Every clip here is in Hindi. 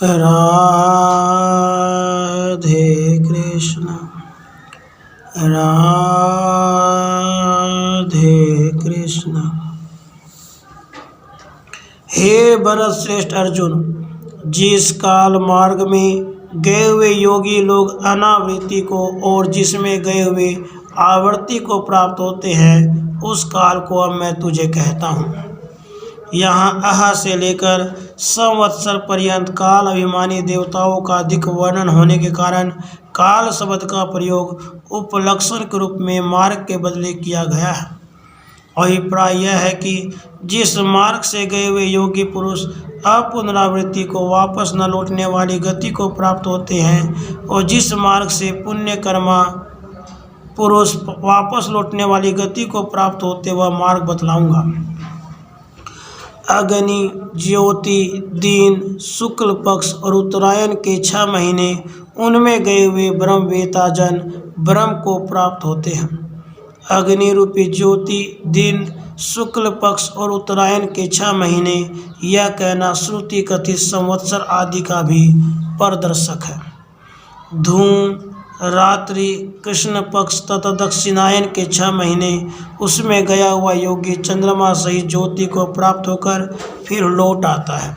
राधे कृष्ण राधे कृष्ण। हे भरत श्रेष्ठ अर्जुन, जिस काल मार्ग में गए हुए योगी लोग अनावृत्ति को और जिसमें गए हुए आवृत्ति को प्राप्त होते हैं, उस काल को अब मैं तुझे कहता हूँ। यहाँ अह से लेकर संवत्सर पर्यंत काल अभिमानी देवताओं का अधिक वर्णन होने के कारण काल शब्द का प्रयोग उपलक्षण के रूप में मार्ग के बदले किया गया है। अभिप्राय यह है कि जिस मार्ग से गए हुए योगी पुरुष अपुनरावृत्ति को वापस न लौटने वाली गति को प्राप्त होते हैं, और जिस मार्ग से पुण्य कर्मा पुरुष वापस लौटने वाली गति को प्राप्त होते, वह मार्ग बतलाऊंगा। अग्नि, ज्योति, दिन, शुक्ल पक्ष और उत्तरायण के 6 महीने उनमें गए हुए ब्रह्मवेता जन ब्रह्म को प्राप्त होते हैं। अग्नि रूपी ज्योति, दिन, शुक्ल पक्ष और उत्तरायण के 6 महीने, यह कहना श्रुति कथित संवत्सर आदि का भी प्रदर्शक है। धूम, रात्रि, कृष्ण पक्ष तथा दक्षिणायन के 6 महीने, उसमें गया हुआ योगी चंद्रमा सहित ज्योति को प्राप्त होकर फिर लौट आता है।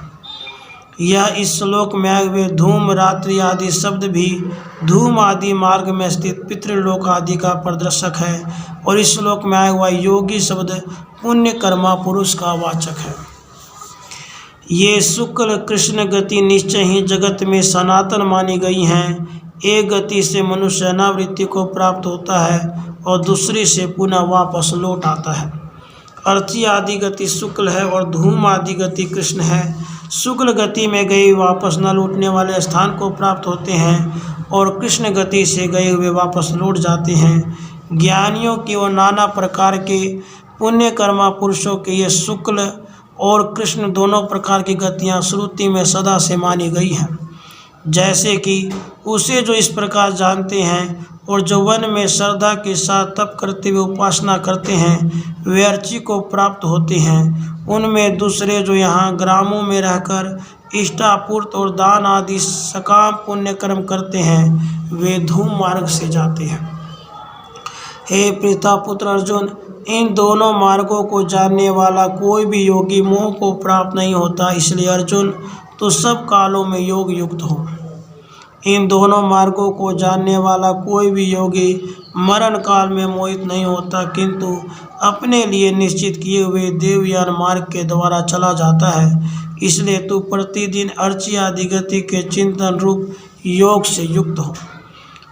यह इस श्लोक में आए हुए धूम, रात्रि आदि शब्द भी धूम आदि मार्ग में स्थित पितृलोक आदि का प्रदर्शक है, और इस श्लोक में आया हुआ योगी शब्द पुण्य कर्मा पुरुष का वाचक है। ये शुक्ल कृष्ण गति निश्चय ही जगत में सनातन मानी गई हैं। एक गति से मनुष्य अनावृत्ति को प्राप्त होता है और दूसरी से पुनः वापस लौट आता है। अर्थी आदि गति शुक्ल है और धूम आदि गति कृष्ण है। शुक्ल गति में गए वापस न लौटने वाले स्थान को प्राप्त होते हैं, और कृष्ण गति से गए हुए वापस लौट जाते हैं। ज्ञानियों की और नाना प्रकार के पुण्य कर्मा पुरुषों के ये शुक्ल और कृष्ण दोनों प्रकार की गतियाँ श्रुति में सदा से मानी गई हैं। जैसे कि उसे जो इस प्रकार जानते हैं और जो वन में श्रद्धा के साथ तप करते हुए उपासना करते हैं, वे अर्ची को प्राप्त होते हैं। उनमें दूसरे जो यहाँ ग्रामों में रहकर इष्टापूर्त और दान आदि सकाम पुण्य कर्म करते हैं, वे धूम मार्ग से जाते हैं। हे पितापुत्र अर्जुन, इन दोनों मार्गों को जानने वाला कोई भी योगी मोह को प्राप्त नहीं होता। इसलिए अर्जुन, तो सब कालों में योग युक्त हो। इन दोनों मार्गों को जानने वाला कोई भी योगी मरण काल में मोहित नहीं होता, किंतु अपने लिए निश्चित किए हुए देवयान मार्ग के द्वारा चला जाता है। इसलिए तू प्रतिदिन अर्ची आदि गति के चिंतन रूप योग से युक्त हो।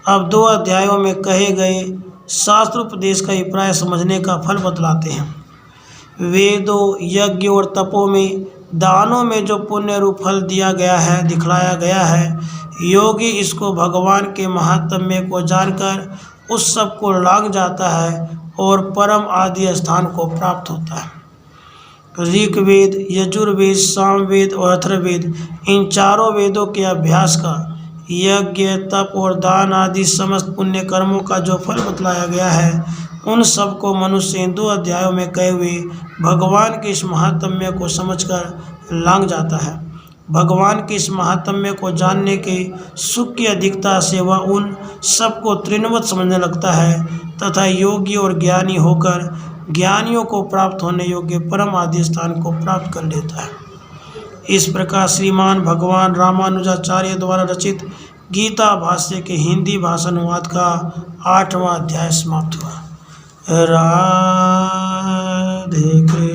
अब 2 अध्यायों में कहे गए शास्त्रोपदेश का अभिप्राय समझने का फल बतलाते हैं। वेदों, यज्ञ और तपों में, दानों में जो पुण्य रूप फल दिया गया है, दिखलाया गया है, योगी इसको भगवान के महात्म्य को जानकर उस सब को लांघ जाता है और परम आदि स्थान को प्राप्त होता है। ऋग्वेद, यजुर्वेद, सामवेद और अथर्ववेद, इन 4 वेदों के अभ्यास का यज्ञ, तप और दान आदि समस्त पुण्य कर्मों का जो फल बतलाया गया है, उन सब को मनुष्य इन 2 अध्यायों में कहे हुए भगवान के इस महात्म्य को समझकर लांघ जाता है। भगवान के इस महात्म्य को जानने के सुख की अधिकता से वह उन सबको तृणवत समझने लगता है तथा योगी और ज्ञानी होकर ज्ञानियों को प्राप्त होने योग्य परम आदि स्थान को प्राप्त कर लेता है। इस प्रकार श्रीमान भगवान रामानुजाचार्य द्वारा रचित गीता भाष्य के हिंदी भाषा अनुवाद का 8वां अध्याय समाप्त हुआ। राधे कृष्ण।